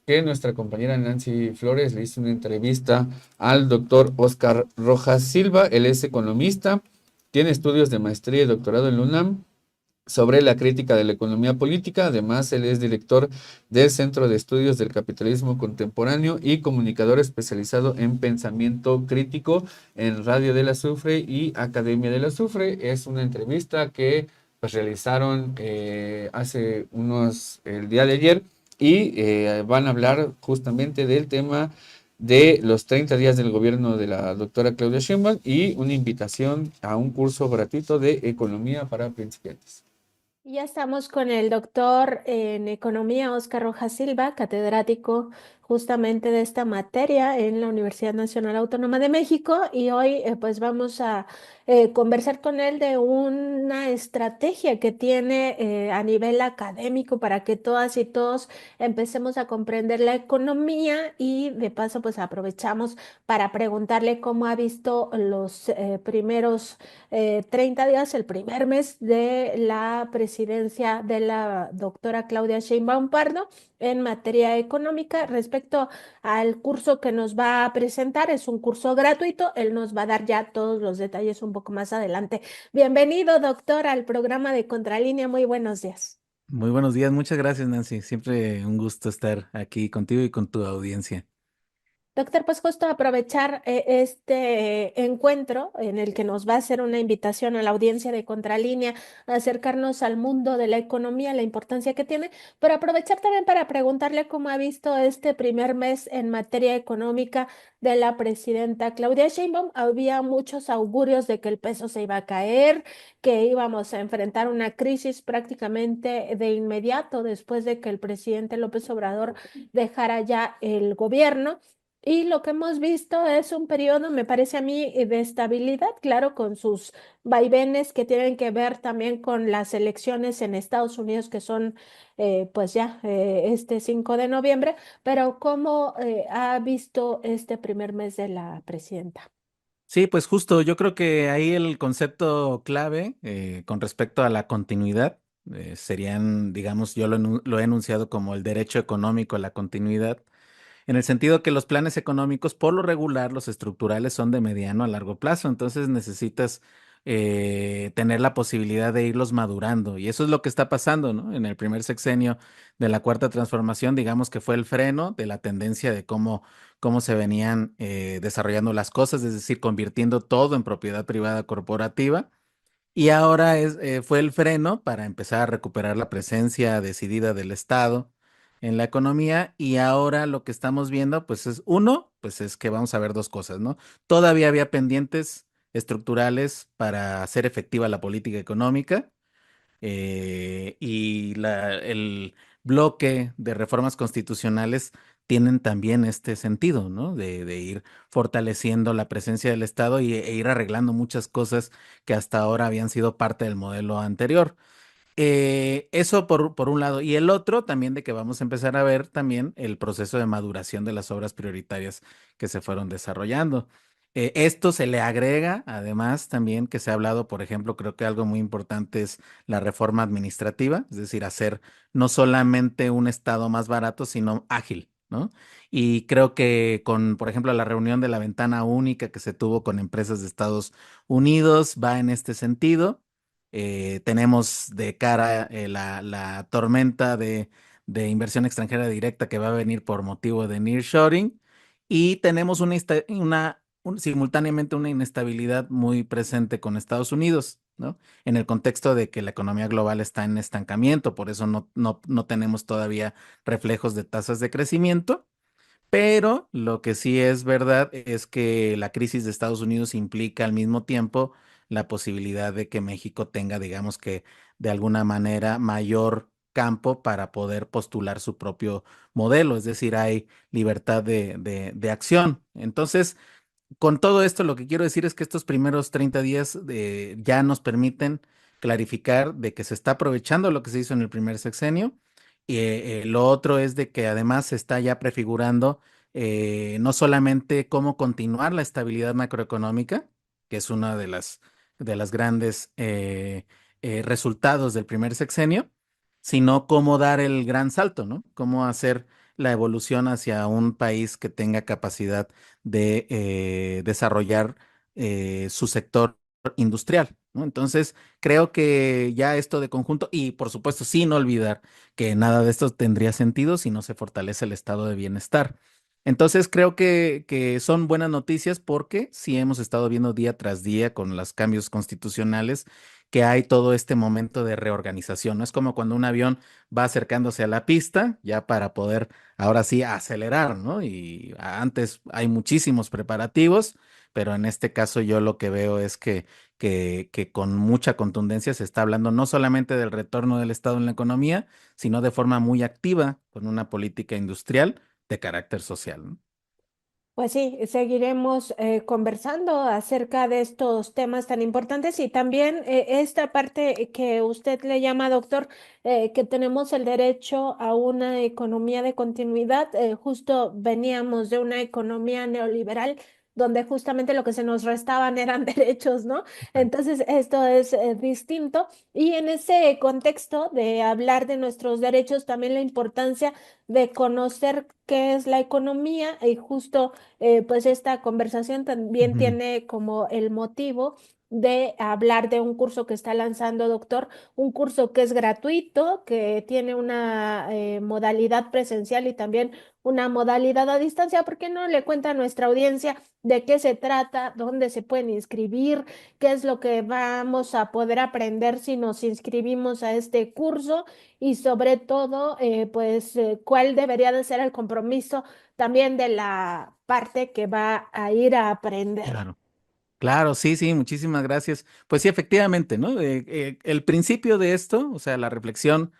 que nuestra compañera Nancy Flores le hizo una entrevista al doctor Oscar Rojas Silva. Él es economista, tiene estudios de maestría y doctorado en la UNAM sobre la crítica de la economía política. Además, él es director del Centro de Estudios del Capitalismo Contemporáneo y comunicador especializado en pensamiento crítico en Radio del Azufre y Academia del Azufre. Es una entrevista que pues realizaron el día de ayer y van a hablar justamente del tema de los 30 días del gobierno de la doctora Claudia Sheinbaum y una invitación a un curso gratuito de economía para principiantes. Ya estamos con el doctor en economía, Oscar Rojas Silva, catedrático justamente de esta materia en la Universidad Nacional Autónoma de México, y hoy pues vamos a conversar con él de una estrategia que tiene a nivel académico para que todas y todos empecemos a comprender la economía, y de paso pues aprovechamos para preguntarle cómo ha visto los primeros 30 días, el primer mes de la presidencia de la doctora Claudia Sheinbaum Pardo en materia económica. Respecto al curso que nos va a presentar, es un curso gratuito. Él nos va a dar ya todos los detalles un poco más adelante. Bienvenido, doctor, al programa de Contralínea. Muy buenos días. Muy buenos días, muchas gracias, Nancy. Siempre un gusto estar aquí contigo y con tu audiencia. Doctor, pues justo aprovechar este encuentro en el que nos va a hacer una invitación a la audiencia de Contralínea a acercarnos al mundo de la economía, la importancia que tiene, pero aprovechar también para preguntarle cómo ha visto este primer mes en materia económica de la presidenta Claudia Sheinbaum. Había muchos augurios de que el peso se iba a caer, que íbamos a enfrentar una crisis prácticamente de inmediato después de que el presidente López Obrador dejara ya el gobierno. Y lo que hemos visto es un periodo, me parece a mí, de estabilidad, claro, con sus vaivenes que tienen que ver también con las elecciones en Estados Unidos, que son pues ya este 5 de noviembre, pero ¿cómo ha visto este primer mes de la presidenta? Sí, pues justo, yo creo que ahí el concepto clave con respecto a la continuidad serían, digamos, lo he enunciado como el derecho económico a la continuidad, en el sentido que los planes económicos, por lo regular, los estructurales son de mediano a largo plazo, entonces necesitas tener la posibilidad de irlos madurando. Y eso es lo que está pasando, ¿no? En el primer sexenio de la Cuarta Transformación, digamos que fue el freno de la tendencia de cómo se venían desarrollando las cosas, es decir, convirtiendo todo en propiedad privada corporativa. Y ahora fue el freno para empezar a recuperar la presencia decidida del Estado en la economía. Y ahora lo que estamos viendo, pues es uno, pues es que vamos a ver dos cosas, ¿no? Todavía había pendientes estructurales para hacer efectiva la política económica y el bloque de reformas constitucionales tienen también este sentido, ¿no? De ir fortaleciendo la presencia del Estado e ir arreglando muchas cosas que hasta ahora habían sido parte del modelo anterior. Eso por un lado. Y el otro también de que vamos a empezar a ver también el proceso de maduración de las obras prioritarias que se fueron desarrollando. Esto se le agrega, además, también que se ha hablado, por ejemplo, creo que algo muy importante es la reforma administrativa, es decir, hacer no solamente un Estado más barato, sino ágil, ¿no? Y creo que con, por ejemplo, la reunión de la ventana única que se tuvo con empresas de Estados Unidos va en este sentido. Tenemos de cara la tormenta de inversión extranjera directa que va a venir por motivo de nearshoring y tenemos simultáneamente una inestabilidad muy presente con Estados Unidos, ¿no? En el contexto de que la economía global está en estancamiento, por eso no tenemos todavía reflejos de tasas de crecimiento. Pero lo que sí es verdad es que la crisis de Estados Unidos implica al mismo tiempo la posibilidad de que México tenga, digamos que de alguna manera, mayor campo para poder postular su propio modelo, es decir, hay libertad de acción. Entonces, con todo esto, lo que quiero decir es que estos primeros 30 días ya nos permiten clarificar de que se está aprovechando lo que se hizo en el primer sexenio. Y lo otro es de que además se está ya prefigurando no solamente cómo continuar la estabilidad macroeconómica, que es una de las grandes resultados del primer sexenio, sino cómo dar el gran salto, ¿no? Cómo hacer la evolución hacia un país que tenga capacidad de desarrollar su sector industrial, ¿no? Entonces, creo que ya esto de conjunto, y por supuesto, sin olvidar que nada de esto tendría sentido si no se fortalece el estado de bienestar. Entonces, creo que son buenas noticias porque sí hemos estado viendo día tras día con los cambios constitucionales que hay todo este momento de reorganización, ¿no? Es como cuando un avión va acercándose a la pista ya para poder ahora sí acelerar, ¿no? Y antes hay muchísimos preparativos, pero en este caso yo lo que veo es que con mucha contundencia se está hablando no solamente del retorno del Estado en la economía, sino de forma muy activa con una política industrial de carácter social, ¿no? Pues sí, seguiremos conversando acerca de estos temas tan importantes y también esta parte que usted le llama, doctor, que tenemos el derecho a una economía de continuidad. Justo veníamos de una economía neoliberal donde justamente lo que se nos restaban eran derechos, ¿no? Entonces, esto es distinto y en ese contexto de hablar de nuestros derechos, también la importancia de conocer qué es la economía y justo pues esta conversación también Ujú. tiene como el motivo de hablar de un curso que está lanzando, doctor, un curso que es gratuito, que tiene una modalidad presencial y también una modalidad a distancia. ¿Por qué no le cuenta a nuestra audiencia de qué se trata, dónde se pueden inscribir, qué es lo que vamos a poder aprender si nos inscribimos a este curso y sobre todo, pues, cuál debería de ser el compromiso también de la parte que va a ir a aprender? Claro. Claro, sí, sí, muchísimas gracias. Pues sí, efectivamente, ¿no? El principio de esto, o sea, la reflexión,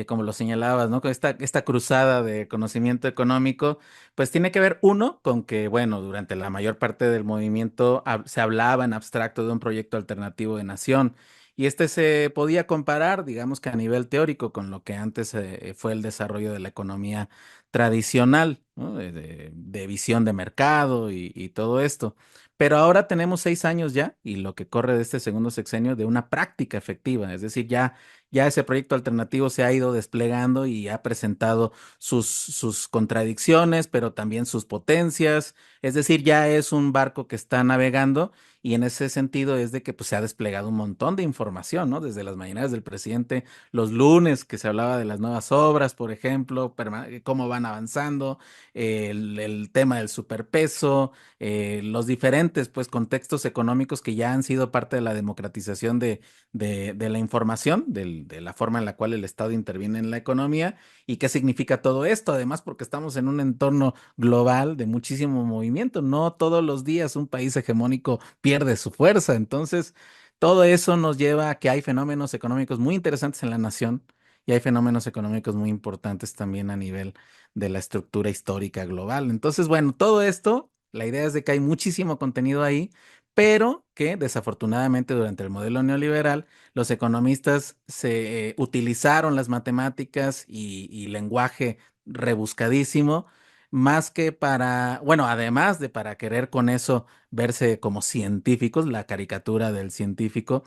como lo señalabas, ¿no? Con esta cruzada de conocimiento económico, pues tiene que ver, uno, con que, bueno, durante la mayor parte del movimiento se hablaba en abstracto de un proyecto alternativo de nación, y este se podía comparar, digamos que a nivel teórico, con lo que antes fue el desarrollo de la economía tradicional, ¿no? De visión de mercado y todo esto. Pero ahora tenemos 6 años ya y lo que corre de este segundo sexenio de una práctica efectiva, es decir, ya ese proyecto alternativo se ha ido desplegando y ha presentado sus contradicciones, pero también sus potencias, es decir, ya es un barco que está navegando y en ese sentido es de que pues, se ha desplegado un montón de información, ¿no? Desde las mañanas del presidente, los lunes que se hablaba de las nuevas obras, por ejemplo, cómo van avanzando, el tema del superpeso, los diferentes pues contextos económicos que ya han sido parte de la democratización de la información, de la forma en la cual el Estado interviene en la economía y qué significa todo esto, además porque estamos en un entorno global de muchísimo movimiento, no todos los días un país hegemónico pierde su fuerza, entonces todo eso nos lleva a que hay fenómenos económicos muy interesantes en la nación. Y hay fenómenos económicos muy importantes también a nivel de la estructura histórica global. Entonces, bueno, todo esto la idea es de que hay muchísimo contenido ahí, pero que desafortunadamente durante el modelo neoliberal los economistas se utilizaron las matemáticas y lenguaje rebuscadísimo, más que para, bueno, además de para querer con eso verse como científicos, la caricatura del científico,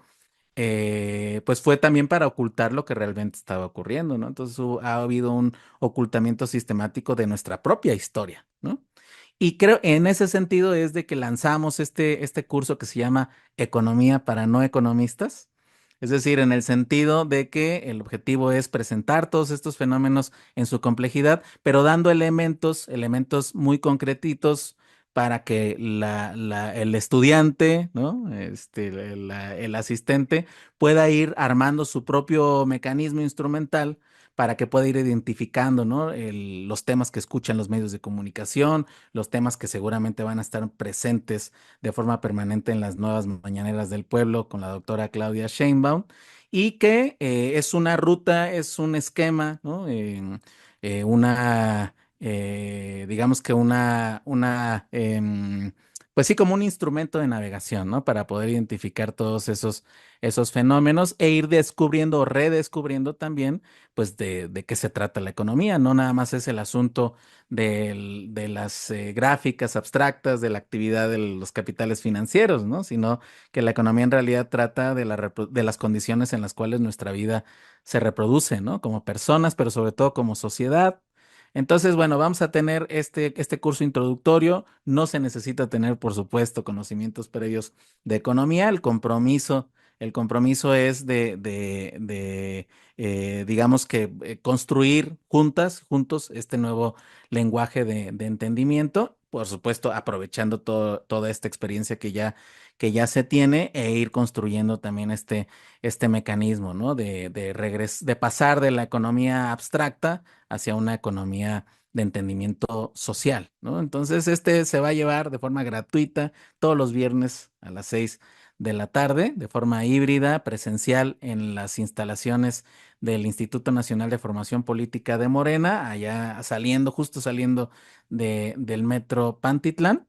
pues fue también para ocultar lo que realmente estaba ocurriendo, ¿no? Entonces ha habido un ocultamiento sistemático de nuestra propia historia, ¿no? Y creo en ese sentido es de que lanzamos este curso que se llama Economía para no economistas. Es decir, en el sentido de que el objetivo es presentar todos estos fenómenos en su complejidad, pero dando elementos muy concretitos para que el estudiante, ¿no? El asistente pueda ir armando su propio mecanismo instrumental para que pueda ir identificando, ¿no? Los temas que escuchan los medios de comunicación, los temas que seguramente van a estar presentes de forma permanente en las nuevas mañaneras del pueblo con la doctora Claudia Sheinbaum, y que es una ruta, es un esquema, ¿no? Digamos que pues sí, como un instrumento de navegación, ¿no? Para poder identificar todos esos fenómenos e ir descubriendo o redescubriendo también, pues, de qué se trata la economía. No nada más es el asunto de las gráficas abstractas de la actividad de los capitales financieros, ¿no? Sino que la economía en realidad trata de las condiciones en las cuales nuestra vida se reproduce, ¿no? Como personas, pero sobre todo como sociedad. Entonces, bueno, vamos a tener este curso introductorio. No se necesita tener, por supuesto, conocimientos previos de economía. El compromiso es digamos que construir juntos este nuevo lenguaje de entendimiento. Por supuesto, aprovechando toda esta experiencia que ya se tiene e ir construyendo también este mecanismo, ¿no? De pasar de la economía abstracta hacia una economía de entendimiento social, ¿no? Entonces, este se va a llevar de forma gratuita todos los viernes a las 6 de la tarde, de forma híbrida, presencial en las instalaciones del Instituto Nacional de Formación Política de Morena, allá justo saliendo del metro Pantitlán.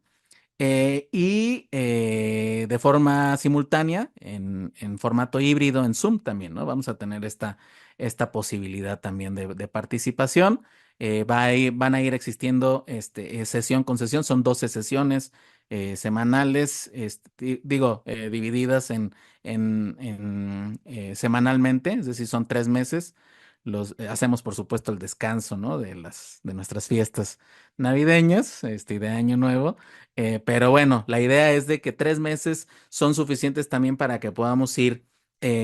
Y de forma simultánea, en formato híbrido, en Zoom también, ¿no? Vamos a tener esta posibilidad también de participación. Van a ir existiendo sesión con sesión, son 12 sesiones semanales, divididas semanalmente, es decir, son 3 meses. Hacemos, por supuesto, el descanso, ¿no? De nuestras fiestas navideñas, y de Año Nuevo. Pero bueno, la idea es de que 3 meses son suficientes también para que podamos ir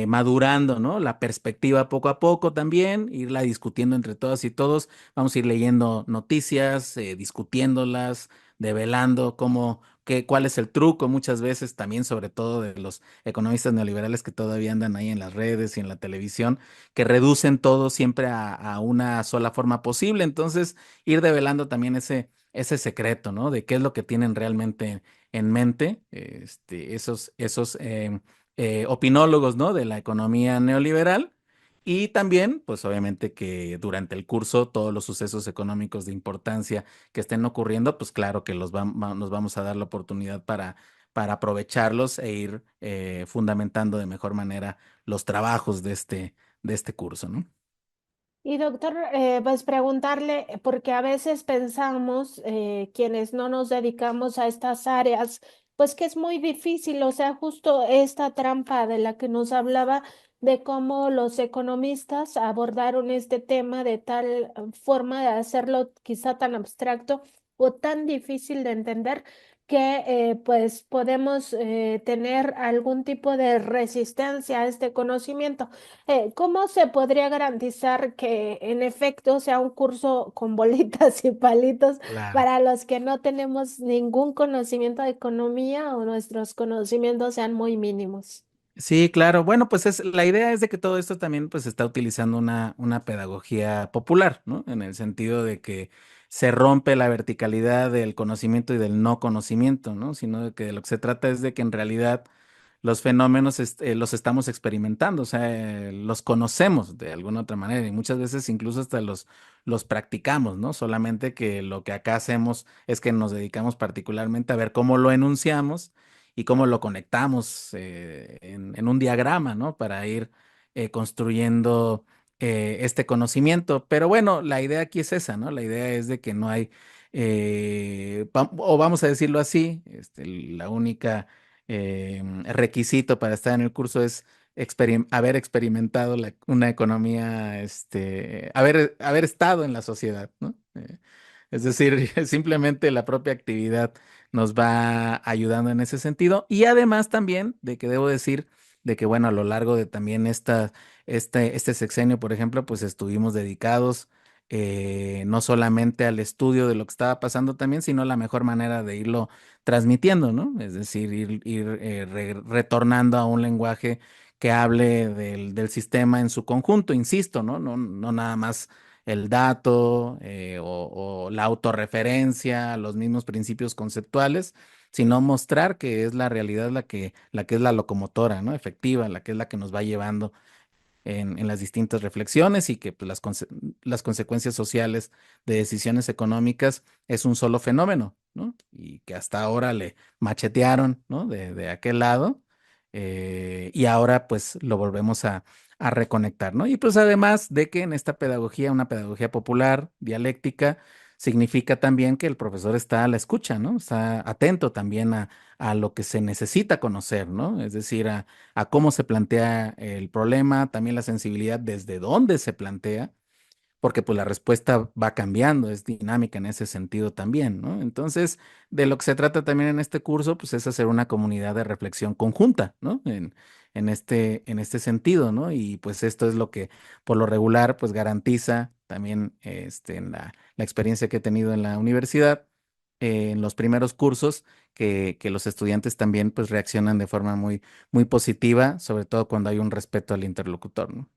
madurando, ¿no? La perspectiva poco a poco también, irla discutiendo entre todas y todos. Vamos a ir leyendo noticias, discutiéndolas, develando cuál es el truco muchas veces también, sobre todo de los economistas neoliberales que todavía andan ahí en las redes y en la televisión, que reducen todo siempre a una sola forma posible. Entonces, ir develando también ese secreto, ¿no? De qué es lo que tienen realmente en mente, esos opinólogos, ¿no? De la economía neoliberal. Y también, pues obviamente que durante el curso todos los sucesos económicos de importancia que estén ocurriendo, pues claro que nos vamos a dar la oportunidad para aprovecharlos e ir fundamentando de mejor manera los trabajos de este curso, ¿no? Y doctor, pues preguntarle, porque a veces pensamos, quienes no nos dedicamos a estas áreas, pues que es muy difícil, o sea, justo esta trampa de la que nos hablaba, de cómo los economistas abordaron este tema de tal forma de hacerlo quizá tan abstracto o tan difícil de entender que pues podemos tener algún tipo de resistencia a este conocimiento. ¿Cómo se podría garantizar que en efecto sea un curso con bolitas y palitos Claro. para los que no tenemos ningún conocimiento de economía o nuestros conocimientos sean muy mínimos? Sí, claro. Bueno, pues la idea es de que todo esto también pues está utilizando una pedagogía popular, ¿no? En el sentido de que se rompe la verticalidad del conocimiento y del no conocimiento, ¿no? Sino de que de lo que se trata es de que en realidad los fenómenos los estamos experimentando, o sea, los conocemos de alguna otra manera y muchas veces incluso hasta los practicamos, ¿no? Solamente que lo que acá hacemos es que nos dedicamos particularmente a ver cómo lo enunciamos y cómo lo conectamos en un diagrama, ¿no? Para ir construyendo este conocimiento. Pero bueno, la idea aquí es esa, ¿no? La idea es de que no hay, o vamos a decirlo así, la única requisito para estar en el curso es haber experimentado una economía, haber estado en la sociedad, ¿no? Es decir, simplemente la propia actividad nos va ayudando en ese sentido. Y además también de que debo decir de que, bueno, a lo largo de también este sexenio, por ejemplo, pues estuvimos dedicados no solamente al estudio de lo que estaba pasando también, sino la mejor manera de irlo transmitiendo, ¿no? Es decir, ir retornando a un lenguaje que hable del sistema en su conjunto, insisto, ¿no? No nada más el dato o la autorreferencia, los mismos principios conceptuales, sino mostrar que es la realidad la que es la locomotora, ¿no? Efectiva, la que es la que nos va llevando en las distintas reflexiones y que pues, las consecuencias sociales de decisiones económicas es un solo fenómeno, ¿no? Y que hasta ahora le machetearon, ¿no? De aquel lado, y ahora pues lo volvemos a reconectar, ¿no? Y pues además de que en esta pedagogía, una pedagogía popular, dialéctica, significa también que el profesor está a la escucha, ¿no? Está atento también a lo que se necesita conocer, ¿no? Es decir, a cómo se plantea el problema, también la sensibilidad desde dónde se plantea, porque pues la respuesta va cambiando, es dinámica en ese sentido también, ¿no? Entonces, de lo que se trata también en este curso, pues es hacer una comunidad de reflexión conjunta, ¿no? En este sentido, ¿no? Y pues esto es lo que por lo regular, pues garantiza también en la experiencia que he tenido en la universidad, en los primeros cursos, que los estudiantes también pues reaccionan de forma muy positiva, sobre todo cuando hay un respeto al interlocutor, ¿no?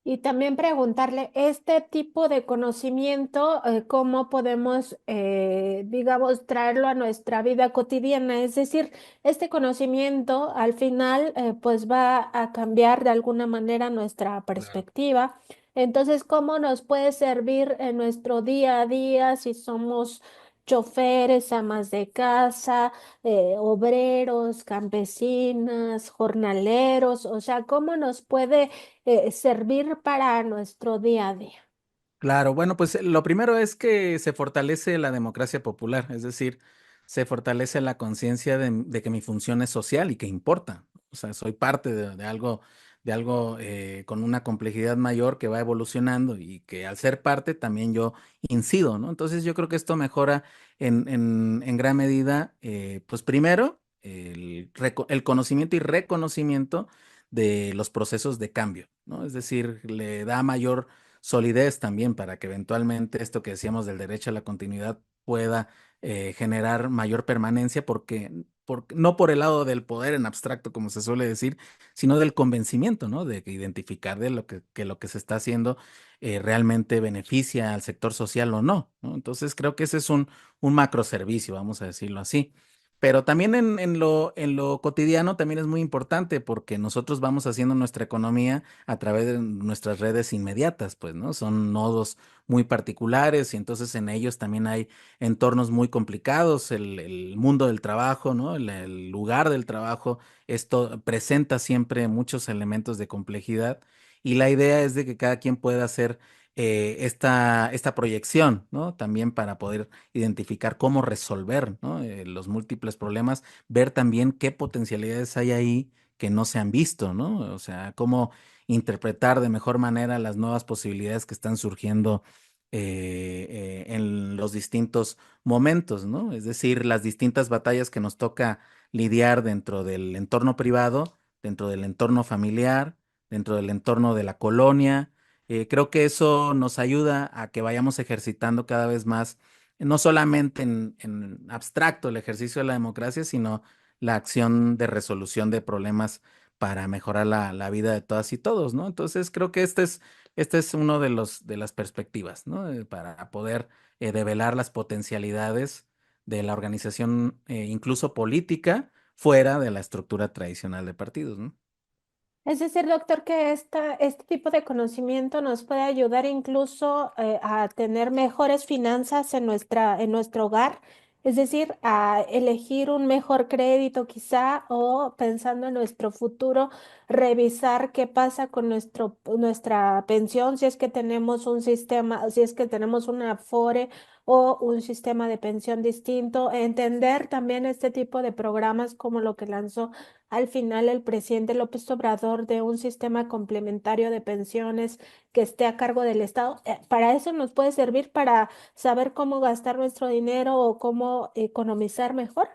Y también preguntarle, este tipo de conocimiento, ¿cómo podemos, digamos, traerlo a nuestra vida cotidiana? Es decir, este conocimiento al final, pues va a cambiar de alguna manera nuestra Claro. perspectiva. Entonces, ¿cómo nos puede servir en nuestro día a día si somos choferes, amas de casa, obreros, campesinas, jornaleros? O sea, ¿cómo nos puede servir para nuestro día a día? Claro, bueno, pues lo primero es que se fortalece la democracia popular, es decir, se fortalece la conciencia de que mi función es social y que importa. O sea, soy parte de algo con una complejidad mayor que va evolucionando y que al ser parte también yo incido, ¿no? Entonces yo creo que esto mejora en gran medida, pues primero, el conocimiento y reconocimiento de los procesos de cambio, ¿no? Es decir, le da mayor solidez también para que eventualmente esto que decíamos del derecho a la continuidad pueda generar mayor permanencia, no por el lado del poder en abstracto, como se suele decir, sino del convencimiento, ¿no? De que identificar de que lo que se está haciendo realmente beneficia al sector social o no, ¿no? Entonces creo que ese es un macro servicio, vamos a decirlo así. Pero también en lo cotidiano también es muy importante porque nosotros vamos haciendo nuestra economía a través de nuestras redes inmediatas, pues, ¿no? Son nodos muy particulares y entonces en ellos también hay entornos muy complicados, el mundo del trabajo, ¿no? El lugar del trabajo, esto presenta siempre muchos elementos de complejidad y la idea es de que cada quien pueda hacer esta proyección, ¿no? También para poder identificar cómo resolver, ¿no? Los múltiples problemas, ver también qué potencialidades hay ahí que no se han visto, ¿no? O sea, cómo interpretar de mejor manera las nuevas posibilidades que están surgiendo en los distintos momentos, ¿no? Es decir, las distintas batallas que nos toca lidiar dentro del entorno privado, dentro del entorno familiar, dentro del entorno de la colonia. Creo que eso nos ayuda a que vayamos ejercitando cada vez más, no solamente en abstracto el ejercicio de la democracia, sino la acción de resolución de problemas para mejorar la vida de todas y todos, ¿no? Entonces creo que este es uno de de las perspectivas, ¿no? Para poder develar las potencialidades de la organización, incluso política, fuera de la estructura tradicional de partidos, ¿no? Es decir, doctor, que este tipo de conocimiento nos puede ayudar incluso a tener mejores finanzas en nuestro hogar, es decir, a elegir un mejor crédito quizá o pensando en nuestro futuro, revisar qué pasa con nuestra pensión, si es que tenemos un sistema, si es que tenemos una Afore o un sistema de pensión distinto, entender también este tipo de programas como lo que lanzó al final el presidente López Obrador de un sistema complementario de pensiones que esté a cargo del Estado. Para eso nos puede servir para saber cómo gastar nuestro dinero o cómo economizar mejor.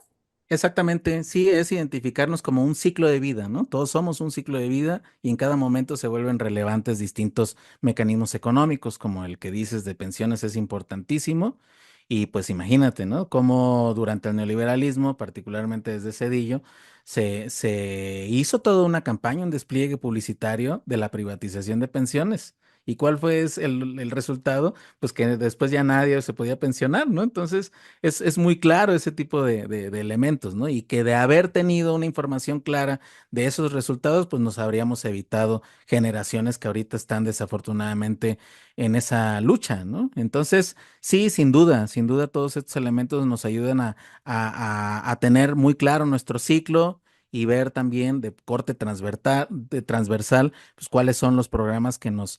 Exactamente, sí, es identificarnos como un ciclo de vida, ¿no? Todos somos un ciclo de vida y en cada momento se vuelven relevantes distintos mecanismos económicos, como el que dices de pensiones es importantísimo. Y pues imagínate, ¿no? Cómo durante el neoliberalismo, particularmente desde Cedillo, se hizo toda una campaña, un despliegue publicitario de la privatización de pensiones. ¿Y cuál fue el resultado? Pues que después ya nadie se podía pensionar, ¿no? Entonces, es muy claro ese tipo de elementos, ¿no? Y que de haber tenido una información clara de esos resultados, pues nos habríamos evitado generaciones que ahorita están desafortunadamente en esa lucha, ¿no? Entonces, sí, sin duda todos estos elementos nos ayudan a tener muy claro nuestro ciclo y ver también de corte transversal, pues cuáles son los programas que nos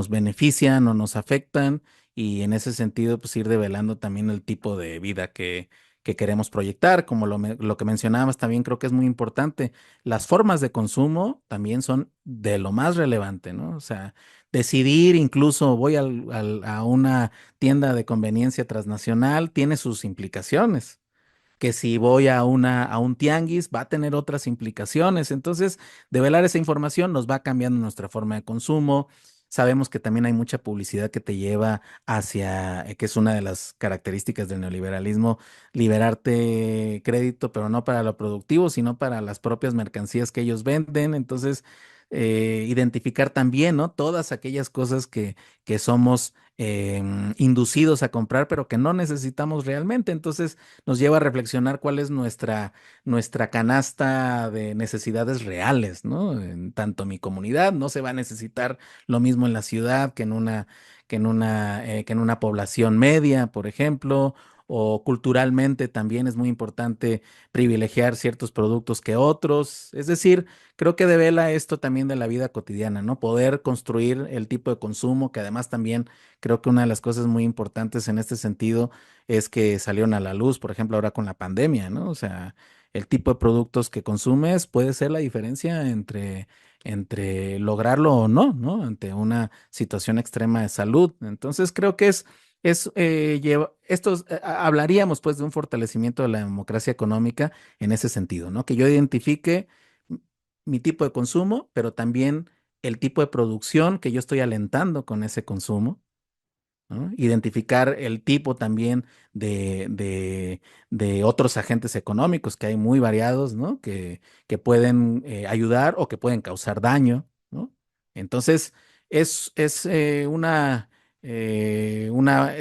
benefician o nos afectan y en ese sentido, pues ir develando también el tipo de vida que que queremos proyectar, como lo que mencionabas también creo que es muy importante. Las formas de consumo también son de lo más relevante, ¿no? O sea, decidir incluso voy a una tienda de conveniencia transnacional tiene sus implicaciones que si voy a un tianguis va a tener otras implicaciones. Entonces, develar esa información nos va cambiando nuestra forma de consumo. Sabemos que también hay mucha publicidad que te lleva hacia, que es una de las características del neoliberalismo, liberarte crédito, pero no para lo productivo, sino para las propias mercancías que ellos venden. Entonces, identificar también, ¿no? Todas aquellas cosas que somos inducidos a comprar, pero que no necesitamos realmente. Entonces, nos lleva a reflexionar cuál es nuestra canasta de necesidades reales, ¿no? En tanto mi comunidad no se va a necesitar lo mismo en la ciudad que en una población media, por ejemplo, o culturalmente también es muy importante privilegiar ciertos productos que otros. Es decir, creo que devela esto también de la vida cotidiana, ¿no? Poder construir el tipo de consumo, que además también creo que una de las cosas muy importantes en este sentido es que salieron a la luz, por ejemplo, ahora con la pandemia, ¿no? O sea, el tipo de productos que consumes puede ser la diferencia entre lograrlo o no, ¿no? Ante una situación extrema de salud. Entonces, creo que hablaríamos pues de un fortalecimiento de la democracia económica en ese sentido, ¿no? Que yo identifique m- mi tipo de consumo, pero también el tipo de producción que yo estoy alentando con ese consumo, ¿no? Identificar el tipo también de otros agentes económicos que hay muy variados, ¿no? Que pueden ayudar o que pueden causar daño, ¿no? Entonces, es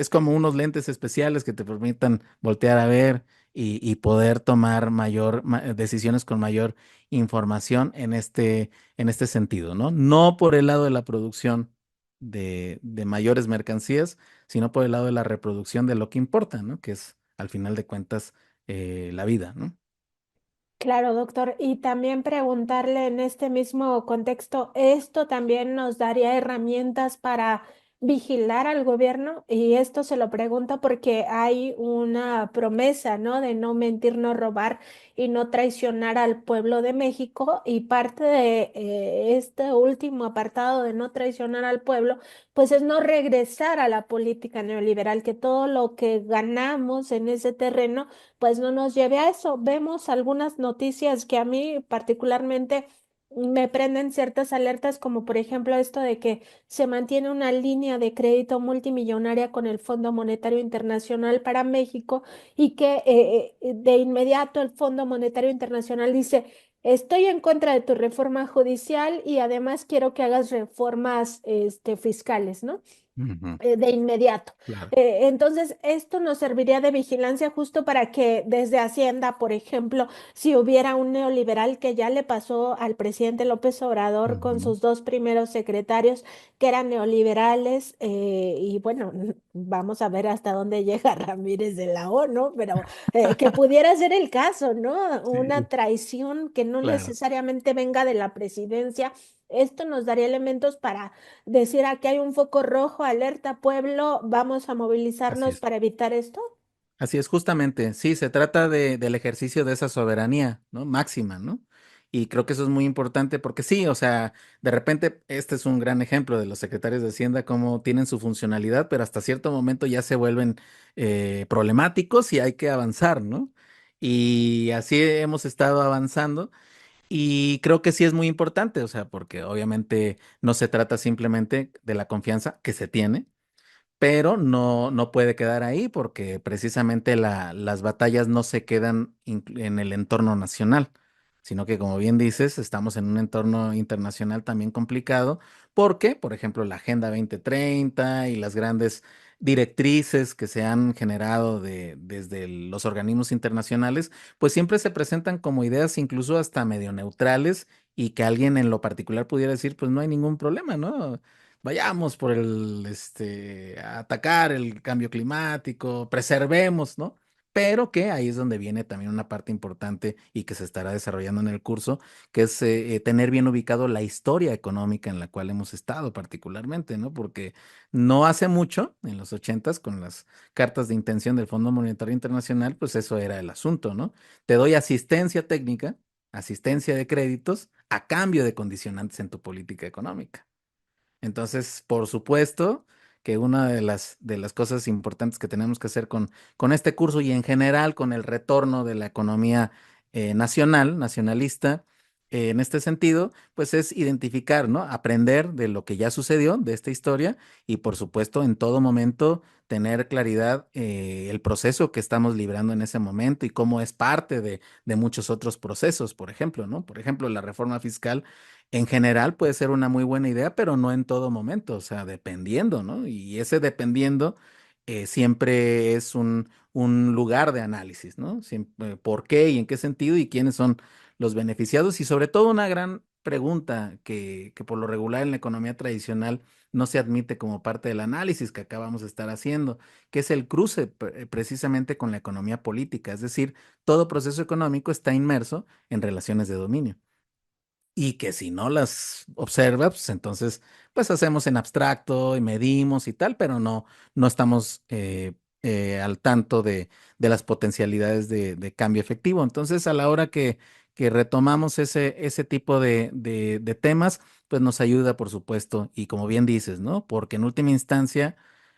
como unos lentes especiales que te permitan voltear a ver y poder tomar decisiones con mayor información en este sentido, ¿no? No por el lado de la producción de mayores mercancías, sino por el lado de la reproducción de lo que importa, ¿no? Que es, al final de cuentas, la vida, ¿no? Claro, doctor. Y también preguntarle en este mismo contexto, ¿esto también nos daría herramientas para vigilar al gobierno? Y esto se lo pregunto porque hay una promesa, ¿no? De no mentir, no robar y no traicionar al pueblo de México. Y parte de este último apartado de no traicionar al pueblo, pues es no regresar a la política neoliberal, que todo lo que ganamos en ese terreno pues no nos lleve a eso. Vemos algunas noticias que a mí particularmente me prenden ciertas alertas, como por ejemplo esto de que se mantiene una línea de crédito multimillonaria con el Fondo Monetario Internacional para México y que de inmediato el Fondo Monetario Internacional dice, estoy en contra de tu reforma judicial y además quiero que hagas reformas fiscales, ¿no? Ujú, De inmediato. claro. Entonces, esto nos serviría de vigilancia justo para que desde Hacienda, por ejemplo, si hubiera un neoliberal que ya le pasó al presidente López Obrador con Ujú. sus dos primeros secretarios que eran neoliberales, y bueno, vamos a ver hasta dónde llega Ramírez de la O, ¿no? Pero que pudiera ser el caso, ¿no? Una Sí, traición que no claro. necesariamente venga de la presidencia. Esto nos daría elementos para decir aquí hay un foco rojo, alerta pueblo, vamos a Así movilizarnos es. para evitar esto. Así es, justamente. Sí, se trata del ejercicio de esa soberanía, ¿no? Máxima, ¿no? Y creo que eso es muy importante porque sí, o sea, de repente este es un gran ejemplo de los secretarios de Hacienda, cómo tienen su funcionalidad, pero hasta cierto momento ya se vuelven problemáticos y hay que avanzar, ¿no? Y así hemos estado avanzando y creo que sí es muy importante, o sea, porque obviamente no se trata simplemente de la confianza que se tiene, pero no puede quedar ahí porque precisamente las batallas no se quedan en el entorno nacional, sino que como bien dices, estamos en un entorno internacional también complicado porque, por ejemplo, la Agenda 2030 y las grandes directrices que se han generado desde los organismos internacionales, pues siempre se presentan como ideas incluso hasta medio neutrales y que alguien en lo particular pudiera decir, pues no hay ningún problema, ¿no? Vayamos a atacar el cambio climático, preservemos, ¿no? pero que ahí es donde viene también una parte importante y que se estará desarrollando en el curso, que es tener bien ubicado la historia económica en la cual hemos estado particularmente, ¿no? Porque no hace mucho, en los ochentas, con las cartas de intención del Fondo Monetario Internacional, pues eso era el asunto, ¿no? Te doy asistencia técnica, asistencia de créditos, a cambio de condicionantes en tu política económica. Entonces, por supuesto que una de las cosas importantes que tenemos que hacer con este curso y en general con el retorno de la economía nacionalista, en este sentido, pues es identificar, ¿no? Aprender de lo que ya sucedió, de esta historia, y por supuesto, en todo momento tener claridad el proceso que estamos librando en ese momento y cómo es parte de muchos otros procesos, por ejemplo, ¿no? Por ejemplo, la reforma fiscal en general puede ser una muy buena idea, pero no en todo momento, o sea, dependiendo, ¿no? Y ese dependiendo siempre es un lugar de análisis, ¿no? ¿Por qué y en qué sentido y quiénes son los beneficiados? Y sobre todo una gran pregunta que por lo regular en la economía tradicional no se admite como parte del análisis que acabamos de estar haciendo, que es el cruce precisamente con la economía política, es decir, todo proceso económico está inmerso en relaciones de dominio y que si no las observa, pues entonces, pues hacemos en abstracto y medimos y tal, pero no estamos al tanto de las potencialidades de cambio efectivo. Entonces, a la hora que retomamos ese tipo de temas, pues nos ayuda, por supuesto, y como bien dices, ¿no? Porque en última instancia,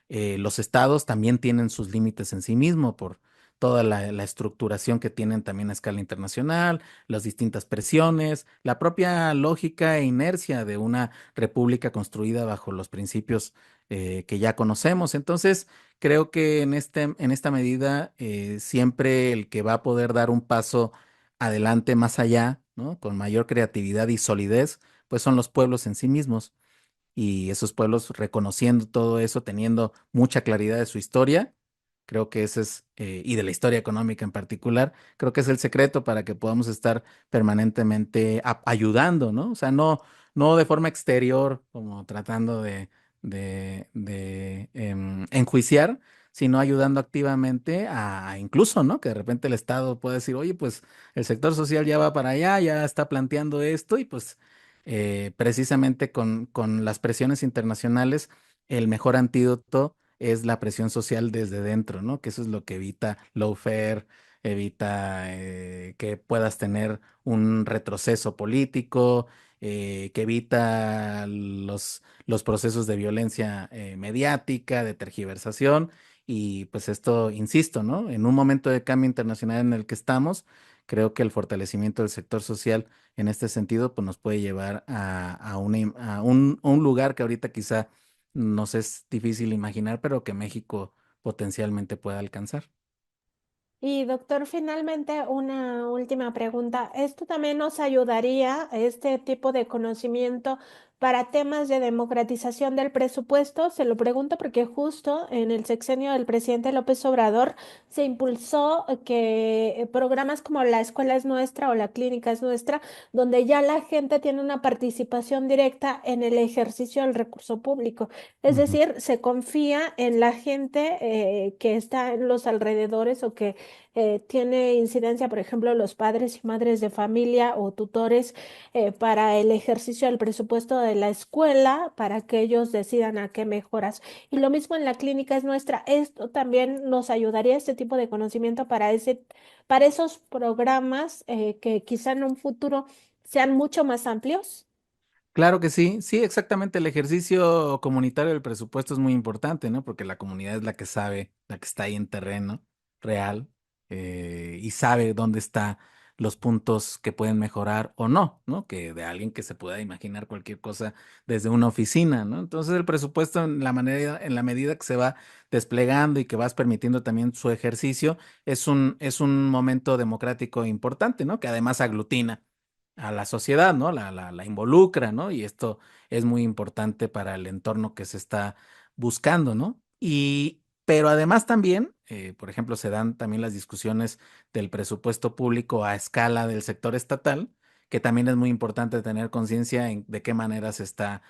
los estados también tienen sus límites en sí mismo por toda la estructuración que tienen también a escala internacional, las distintas presiones, la propia lógica e inercia de una república construida bajo los principios que ya conocemos. Entonces, creo que en esta medida, siempre el que va a poder dar un paso adelante más allá, ¿no? Con mayor creatividad y solidez, pues son los pueblos en sí mismos. Y esos pueblos reconociendo todo eso, teniendo mucha claridad de su historia. Creo que ese es, y de la historia económica en particular, creo que es el secreto para que podamos estar permanentemente ayudando, ¿no? O sea, no de forma exterior, como tratando de enjuiciar, sino ayudando activamente a incluso, ¿no? Que de repente el Estado pueda decir, oye, pues el sector social ya va para allá, ya está planteando esto, y pues precisamente con las presiones internacionales, el mejor antídoto es la presión social desde dentro, ¿no? Que eso es lo que evita lawfare, evita que puedas tener un retroceso político, que evita los procesos de violencia mediática, de tergiversación. Y pues esto, insisto, ¿no? En un momento de cambio internacional en el que estamos, creo que el fortalecimiento del sector social en este sentido, pues nos puede llevar a un lugar que ahorita quizá nos es difícil imaginar, pero que México potencialmente pueda alcanzar. Y doctor, finalmente una última pregunta. ¿Esto también nos ayudaría, este tipo de conocimiento, para temas de democratización del presupuesto? Se lo pregunto porque justo en el sexenio del presidente López Obrador se impulsó que programas como La Escuela es Nuestra o La Clínica es Nuestra, donde ya la gente tiene una participación directa en el ejercicio del recurso público. Es Ujú. decir, se confía en la gente que está en los alrededores o que tiene incidencia, por ejemplo, los padres y madres de familia o tutores para el ejercicio del presupuesto de la escuela, para que ellos decidan a qué mejoras. Y lo mismo en La Clínica es Nuestra. Esto también nos ayudaría, este tipo de conocimiento, para esos programas que quizá en un futuro sean mucho más amplios. Claro que sí, sí, exactamente. El ejercicio comunitario del presupuesto es muy importante, ¿no? Porque la comunidad es la que sabe, la que está ahí en terreno real, y sabe dónde están los puntos que pueden mejorar o no, ¿no? Que de alguien que se pueda imaginar cualquier cosa desde una oficina, ¿no? Entonces el presupuesto en la medida que se va desplegando y que vas permitiendo también su ejercicio, es un momento democrático importante, ¿no? Que además aglutina a la sociedad, ¿no? La involucra, ¿no? Y esto es muy importante para el entorno que se está buscando, ¿no? Pero además también, por ejemplo, se dan también las discusiones del presupuesto público a escala del sector estatal, que también es muy importante tener conciencia en de qué manera se está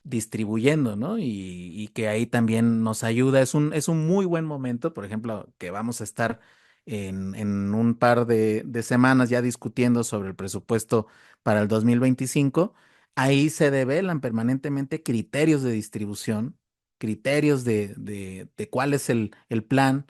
distribuyendo, ¿no? Y que ahí también nos ayuda. Es un muy buen momento, por ejemplo, que vamos a estar en un par de semanas ya discutiendo sobre el presupuesto para el 2025, ahí se develan permanentemente criterios de distribución, criterios de cuál es el plan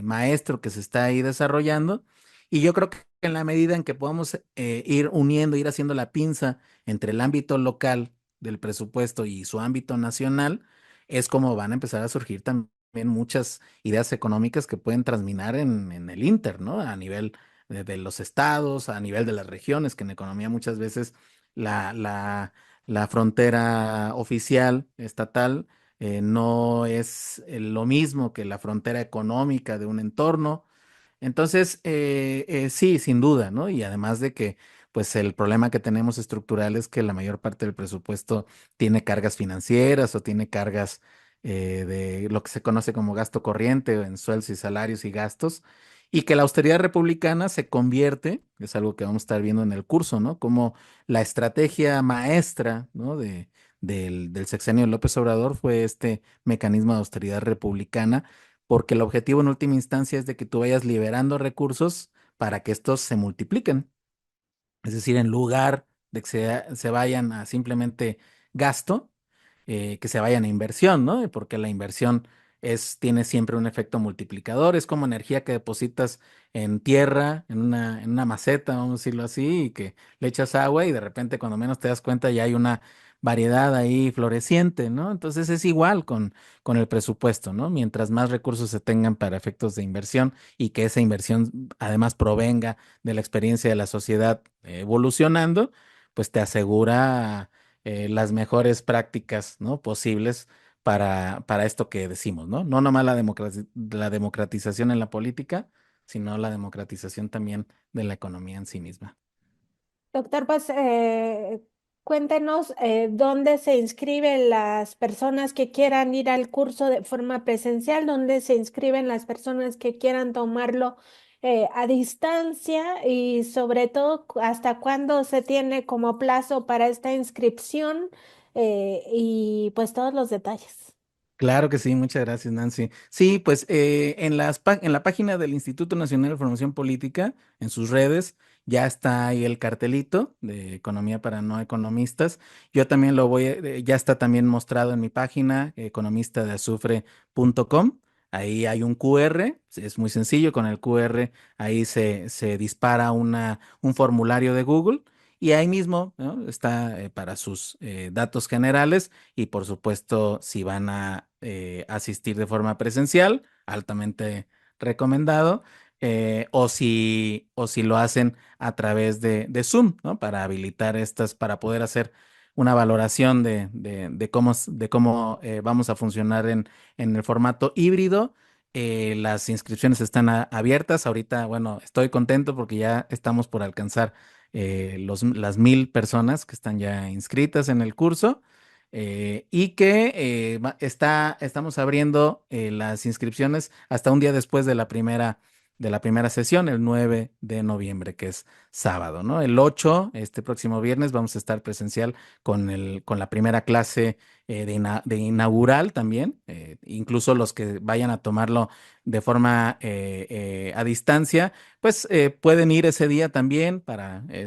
maestro que se está ahí desarrollando. Y yo creo que en la medida en que podamos ir uniendo, ir haciendo la pinza entre el ámbito local del presupuesto y su ámbito nacional, es como van a empezar a surgir también muchas ideas económicas que pueden transminar en el Inter, ¿no? A nivel de los estados, a nivel de las regiones, que en economía muchas veces la, la, la frontera oficial, estatal, no es lo mismo que la frontera económica de un entorno. Entonces, sí, sin duda, ¿no? Y además de que, pues el problema que tenemos estructural es que la mayor parte del presupuesto tiene cargas financieras o tiene cargas de lo que se conoce como gasto corriente en sueldos y salarios y gastos, y que la austeridad republicana se convierte, es algo que vamos a estar viendo en el curso, ¿no? Como la estrategia maestra, ¿no? Del sexenio de López Obrador fue este mecanismo de austeridad republicana porque el objetivo en última instancia es de que tú vayas liberando recursos para que estos se multipliquen. Es decir, en lugar de que se vayan a simplemente gasto, que se vayan a inversión, ¿no? Porque la inversión tiene siempre un efecto multiplicador, es como energía que depositas en tierra, en una maceta, vamos a decirlo así, y que le echas agua y de repente cuando menos te das cuenta ya hay una variedad ahí floreciente, ¿no? Entonces es igual con el presupuesto, ¿no? Mientras más recursos se tengan para efectos de inversión y que esa inversión además provenga de la experiencia de la sociedad evolucionando, pues te asegura las mejores prácticas, ¿no? posibles para esto que decimos, ¿no? No nomás la democratización en la política, sino la democratización también de la economía en sí misma. Doctor, pues cuéntenos dónde se inscriben las personas que quieran ir al curso de forma presencial, dónde se inscriben las personas que quieran tomarlo a distancia y sobre todo hasta cuándo se tiene como plazo para esta inscripción y pues todos los detalles. Claro que sí, muchas gracias, Nancy. Sí, pues en la página del Instituto Nacional de Formación Política, en sus redes, ya está ahí el cartelito de Economía para No Economistas. Yo también ya está también mostrado en mi página, economistadeazufre.com. Ahí hay un QR, es muy sencillo, con el QR ahí se dispara un formulario de Google y ahí mismo, ¿no? Está para sus datos generales y por supuesto, si van a asistir de forma presencial, altamente recomendado, o si lo hacen a través de Zoom, ¿no? Para habilitar para poder hacer una valoración de cómo vamos a funcionar en el formato híbrido. Las inscripciones están abiertas. Ahorita, bueno, estoy contento porque ya estamos por alcanzar las 1,000 personas que están ya inscritas en el curso y que estamos abriendo las inscripciones hasta un día después de la primera sesión, el 9 de noviembre, que es sábado, ¿no? El 8, este próximo viernes, vamos a estar presencial con la primera clase de inaugural también, incluso los que vayan a tomarlo de forma a distancia pues pueden ir ese día también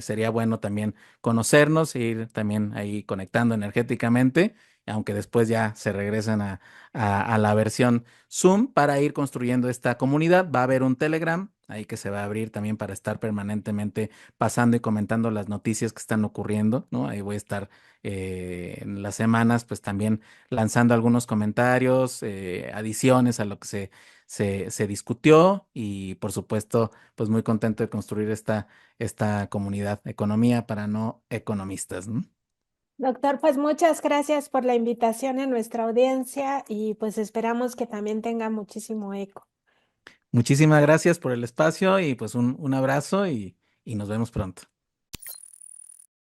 sería bueno también conocernos e ir también ahí conectando energéticamente, aunque después ya se regresan a la versión Zoom para ir construyendo esta comunidad. Va a haber un Telegram ahí que se va a abrir también para estar permanentemente pasando y comentando las noticias que están ocurriendo, ¿no? Ahí voy a estar en las semanas pues también lanzando algunos comentarios, adiciones a lo que se discutió y por supuesto pues muy contento de construir esta comunidad, economía para no economistas, ¿no? Doctor, pues muchas gracias por la invitación a nuestra audiencia y pues esperamos que también tenga muchísimo eco. Muchísimas gracias por el espacio y pues un abrazo y nos vemos pronto.